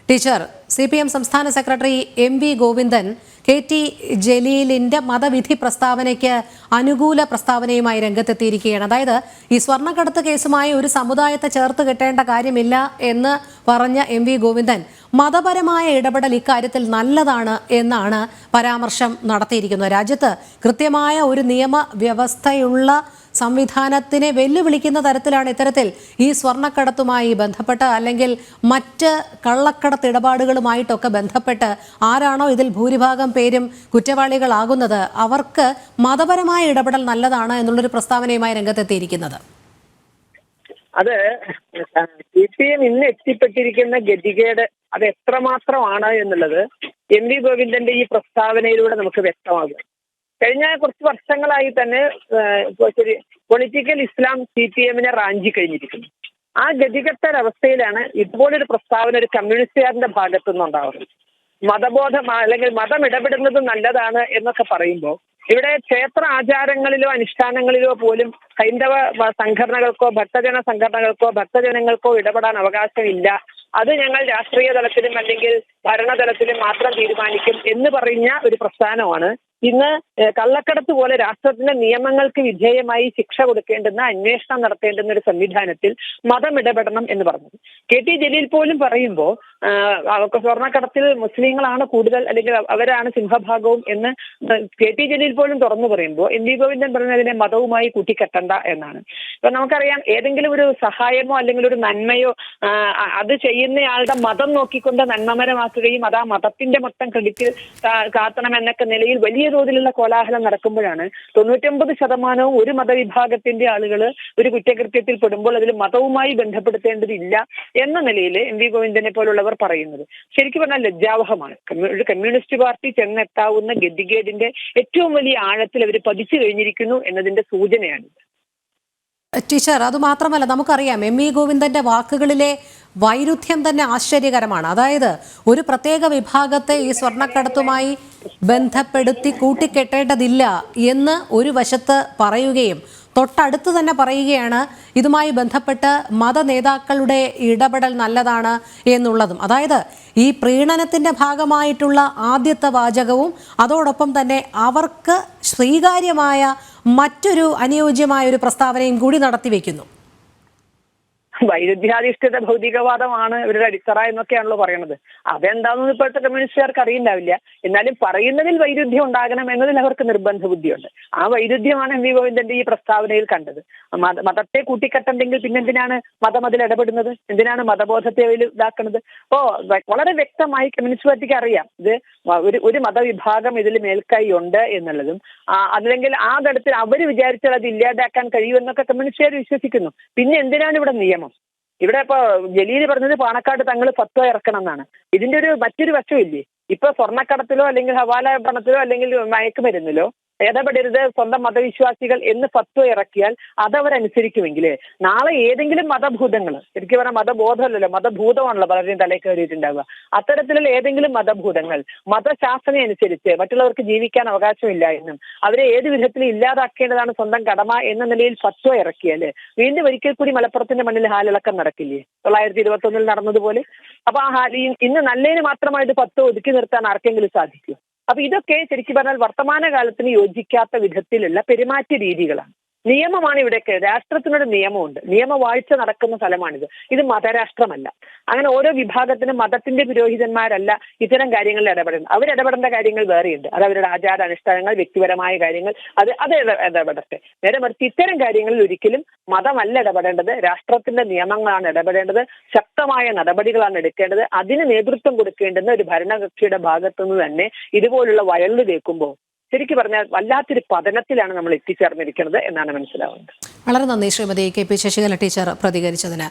Teacher, CPM സംസ്ഥാന secretary MV Govindan KT ജലീലിന്റെ മതവിധി പ്രസ്താവനയ്ക്ക് അനുകൂല പ്രസ്താവനയുമായി രംഗത്തെത്തിയിരിക്കുകയാണ്. അതായത് ഈ സ്വർണ്ണക്കടത്ത് കേസുമായി ഒരു സമുദായത്തെ ചേർത്ത് കെട്ടേണ്ട കാര്യമില്ല എന്ന് പറഞ്ഞ MV ഗോവിന്ദൻ മതപരമായ ഇടപെടൽ ഇക്കാര്യത്തിൽ നല്ലതാണ് എന്നാണ് പരാമർശം നടത്തിയിരിക്കുന്നത്. രാജ്യത്ത് കൃത്യമായ ഒരു നിയമവ്യവസ്ഥയുള്ള സംവിധാനത്തിനെ വെല്ലുവിളിക്കുന്ന തരത്തിലാണ് ഇത്തരത്തിൽ ഈ സ്വർണ്ണക്കടത്തുമായി ബന്ധപ്പെട്ട് അല്ലെങ്കിൽ മറ്റ് കള്ളക്കടത്ത് ഇടപാടുകളുമായിട്ടൊക്കെ ബന്ധപ്പെട്ട് ആരാണോ ഇതിൽ ഭൂരിഭാഗം പേരും കുറ്റവാളികളാകുന്നത് അവർക്ക് മതപരമായ ഇടപെടൽ നല്ലതാണ് എന്നുള്ളൊരു പ്രസ്താവനയുമായി രംഗത്തെത്തിയിരിക്കുന്നത്. അത് CPM ഇന്ന് എത്തിപ്പെട്ടിരിക്കുന്ന ഗതികേട് അത് എത്രമാത്രമാണ് എന്നുള്ളത് MV ഗോവിന്ദന്റെ ഈ പ്രസ്താവനയിലൂടെ നമുക്ക് വ്യക്തമാകും. കഴിഞ്ഞ കുറച്ച് വർഷങ്ങളായി തന്നെ പൊളിറ്റിക്കൽ ഇസ്ലാം CPMനെ റാഞ്ചി കഴിഞ്ഞിരിക്കുന്നു. ആ ഗതികെട്ടൊരവസ്ഥയിലാണ് ഇതുപോലൊരു പ്രസ്താവന ഒരു കമ്മ്യൂണിസ്റ്റുകാരന്റെ ഭാഗത്തു നിന്നുണ്ടാവുന്നത്. മതബോധം അല്ലെങ്കിൽ മതം ഇടപെടുന്നത് നല്ലതാണ് എന്നൊക്കെ പറയുമ്പോൾ ഇവിടെ ക്ഷേത്ര ആചാരങ്ങളിലോ അനുഷ്ഠാനങ്ങളിലോ പോലും ഹൈന്ദവ സംഘടനകൾക്കോ ഭക്തജന സംഘടനകൾക്കോ ഭക്തജനങ്ങൾക്കോ ഇടപെടാൻ അവകാശമില്ല. അത് ഞങ്ങൾ രാഷ്ട്രീയ തലത്തിലും അല്ലെങ്കിൽ ഭരണതലത്തിലും മാത്രം തീരുമാനിക്കും എന്ന് പറഞ്ഞ ഒരു പ്രസ്ഥാനമാണ് ഇന്ന് കള്ളക്കടത്ത് പോലെ രാഷ്ട്രത്തിന്റെ നിയമങ്ങൾക്ക് വിധേയമായി ശിക്ഷ കൊടുക്കേണ്ടുന്ന അന്വേഷണം നടത്തേണ്ടുന്ന ഒരു സംവിധാനത്തിൽ മതം ഇടപെടണം എന്ന് പറഞ്ഞത്. KT ജലീൽ പോലും പറയുമ്പോൾ സ്വർണ്ണക്കടത്തിൽ മുസ്ലിങ്ങളാണ് കൂടുതൽ അല്ലെങ്കിൽ അവരാണ് സിംഹഭാഗവും എന്ന് KT ജലീൽ പോലും തുറന്നു പറയുമ്പോൾ MV ഗോവിന്ദൻ പറഞ്ഞതിനെ മതവുമായി കൂട്ടിക്കെട്ടണ്ട എന്നാണ്. ഇപ്പൊ നമുക്കറിയാം, ഏതെങ്കിലും ഒരു സഹായമോ അല്ലെങ്കിൽ ഒരു നന്മയോ അത് ചെയ്യുന്നയാളുടെ മതം നോക്കിക്കൊണ്ട് നന്മമരമാക്കുകയും അത് ആ മതത്തിന്റെ മൊത്തം ക്രെഡിറ്റ് കാത്തണം എന്നൊക്കെ നിലയിൽ വലിയ തോതിലുള്ള കോലാഹലം നടക്കുമ്പോഴാണ് 99% ഒരു മതവിഭാഗത്തിന്റെ ആളുകൾ ഒരു കുറ്റകൃത്യത്തിൽ പെടുമ്പോൾ അതിൽ മതവുമായി ബന്ധപ്പെടുത്തേണ്ടതില്ല എന്ന നിലയിൽ MV ഗോവിന്ദനെ പോലുള്ളവർ പറയുന്നത്. ശരിക്കും പറഞ്ഞാൽ ലജ്ജാവഹമാണ്. ഒരു കമ്മ്യൂണിസ്റ്റ് പാർട്ടി ചെന്നെത്താവുന്ന ഗതികേടിന്റെ ഏറ്റവും വലിയ ആഴത്തിൽ അവർ പതിച്ചു കഴിഞ്ഞിരിക്കുന്നു എന്നതിന്റെ സൂചനയാണ്. ടീച്ചർ, അതുമാത്രമല്ല, നമുക്കറിയാം MV ഗോവിന്ദന്റെ വാക്കുകളിലെ വൈരുദ്ധ്യം തന്നെ ആശ്ചര്യകരമാണ്. അതായത് ഒരു പ്രത്യേക വിഭാഗത്തെ ഈ സ്വർണ്ണക്കടത്തുമായി ബന്ധപ്പെടുത്തി കൂട്ടിക്കെട്ടേണ്ടതില്ല എന്ന് ഒരു വശത്ത് പറയുകയും തൊട്ടടുത്ത് തന്നെ പറയുകയാണ് ഇതുമായി ബന്ധപ്പെട്ട് മതനേതാക്കളുടെ ഇടപെടൽ നല്ലതാണ് എന്നുള്ളതും. അതായത് ഈ പ്രീണനത്തിന്റെ ഭാഗമായിട്ടുള്ള ആദ്യത്തെ വാചകവും അതോടൊപ്പം തന്നെ അവർക്ക് സ്വീകാര്യമായ മറ്റൊരു അനുയോജ്യമായ ഒരു പ്രസ്താവനയും കൂടി നടത്തിവെക്കുന്നു. വൈരുദ്ധ്യാധിഷ്ഠിത ഭൗതികവാദമാണ് ഇവരുടെ അടിത്തറ എന്നൊക്കെയാണല്ലോ പറയുന്നത്. അതെന്താണെന്ന് ഇപ്പോഴത്തെ കമ്മ്യൂണിസ്റ്റുകാർക്ക് അറിയില്ലാവില്ല. എന്നാലും പറയുന്നതിൽ വൈരുദ്ധ്യം ഉണ്ടാകണം എന്നതിൽ അവർക്ക് നിർബന്ധ ബുദ്ധിയുണ്ട്. ആ വൈരുദ്ധ്യമാണ് MV ഗോവിന്ദന്റെ ഈ പ്രസ്താവനയിൽ കണ്ടത്. മതത്തെ കൂട്ടിക്കെട്ടുണ്ടെങ്കിൽ പിന്നെന്തിനാണ് മതം അതിൽ ഇടപെടുന്നത്? എന്തിനാണ് മതബോധത്തെ ഇതാക്കുന്നത്? അപ്പോ വളരെ വ്യക്തമായി കമ്മ്യൂണിസ്റ്റ് പാർട്ടിക്ക് അറിയാം ഇത് ഒരു മതവിഭാഗം ഇതിൽ മേൽക്കൈ ഉണ്ട് എന്നുള്ളതും അല്ലെങ്കിൽ ആ തരത്തിൽ അവർ വിചാരിച്ചാൽ അത് ഇല്ലാതാക്കാൻ കഴിയുമെന്നൊക്കെ കമ്മ്യൂണിസ്റ്റുകാർ വിശ്വസിക്കുന്നു. പിന്നെ എന്തിനാണ് ഇവിടെ നിയമം? ഇവിടെ ഇപ്പൊ ജലീൽ പറഞ്ഞത് പാണക്കാട് തങ്ങൾ ഫത്വ ഇറക്കണം എന്നാണ്. ഇതിന്റെ മറ്റൊരു വശമില്ലേ? ഇപ്പൊ സ്വർണ്ണക്കടത്തിലോ അല്ലെങ്കിൽ ഹവാല പണത്തിലോ അല്ലെങ്കിൽ മയക്കുമരുന്നിലോ ഇടപെടരുത് സ്വന്തം മതവിശ്വാസികൾ എന്ന് ഫത്വ ഇറക്കിയാൽ അതവരനുസരിക്കുമെങ്കിൽ നാളെ ഏതെങ്കിലും മതഭൂതങ്ങൾ, ശരിക്കും പറഞ്ഞാൽ മതബോധമല്ലല്ലോ, മതഭൂതമാണല്ലോ പലരുടെയും തലയിൽ കയറിയിട്ടുണ്ടാവുക, അത്തരത്തിലുള്ള ഏതെങ്കിലും മതഭൂതങ്ങൾ മതശാസന അനുസരിച്ച് മറ്റുള്ളവർക്ക് ജീവിക്കാൻ അവകാശമില്ല എന്നും അവരെ ഏത് വിധത്തിൽ ഇല്ലാതാക്കേണ്ടതാണ് സ്വന്തം കടമ എന്ന നിലയിൽ ഫത്വ ഇറക്കിയാൽ വീണ്ടും ഒരിക്കൽ കൂടി മലപ്പുറത്തിന്റെ മണ്ണിൽ ഹാലിളക്കം നടക്കില്ലേ 1921 നടന്നതുപോലെ? അപ്പൊ ഇന്ന് നല്ലതിന് മാത്രമായിട്ട് ഫത്വ ഒതുക്കി നിർത്താൻ ആർക്കെങ്കിലും സാധിക്കും? അപ്പൊ ഇതൊക്കെ ശരിക്കും പറഞ്ഞാൽ വർത്തമാനകാലത്തിന് യോജിക്കാത്ത വിധത്തിലുള്ള പെരുമാറ്റ രീതികളാണ്. നിയമമാണ് ഇവിടെയൊക്കെ. രാഷ്ട്രത്തിനൊരു നിയമമുണ്ട്, നിയമവാഴ്ച നടക്കുന്ന സ്ഥലമാണിത്. ഇത് മതരാഷ്ട്രമല്ല. അങ്ങനെ ഓരോ വിഭാഗത്തിനും മതത്തിന്റെ പുരോഹിതന്മാരല്ല ഇത്തരം കാര്യങ്ങളിൽ ഇടപെടുന്നത്. അവരിടപെടേണ്ട കാര്യങ്ങൾ വേറെയുണ്ട്. അത് അവരുടെ ആചാര അനുഷ്ഠാനങ്ങൾ, വ്യക്തിപരമായ കാര്യങ്ങൾ, അത് ഇടപെടട്ടെ. നേരെ മറിച്ച് ഇത്തരം കാര്യങ്ങളിൽ ഒരിക്കലും മതമല്ല ഇടപെടേണ്ടത്, രാഷ്ട്രത്തിന്റെ നിയമങ്ങളാണ് ഇടപെടേണ്ടത്, ശക്തമായ നടപടികളാണ് എടുക്കേണ്ടത്. അതിന് നേതൃത്വം കൊടുക്കേണ്ടുന്ന ഒരു ഭരണകക്ഷിയുടെ ഭാഗത്തുനിന്ന് തന്നെ ഇതുപോലുള്ള വയലിൽ കേൾക്കുമ്പോൾ ശരിക്കും പറഞ്ഞാൽ വല്ലാത്തൊരു പതനത്തിലാണ് നമ്മൾ എത്തിച്ചേർന്നിരിക്കുന്നത് എന്നാണ് മനസ്സിലാവുന്നത്. വളരെ നന്ദി ശ്രീമതി KP ശശികല ടീച്ചർ പ്രതികരിച്ചതിന്.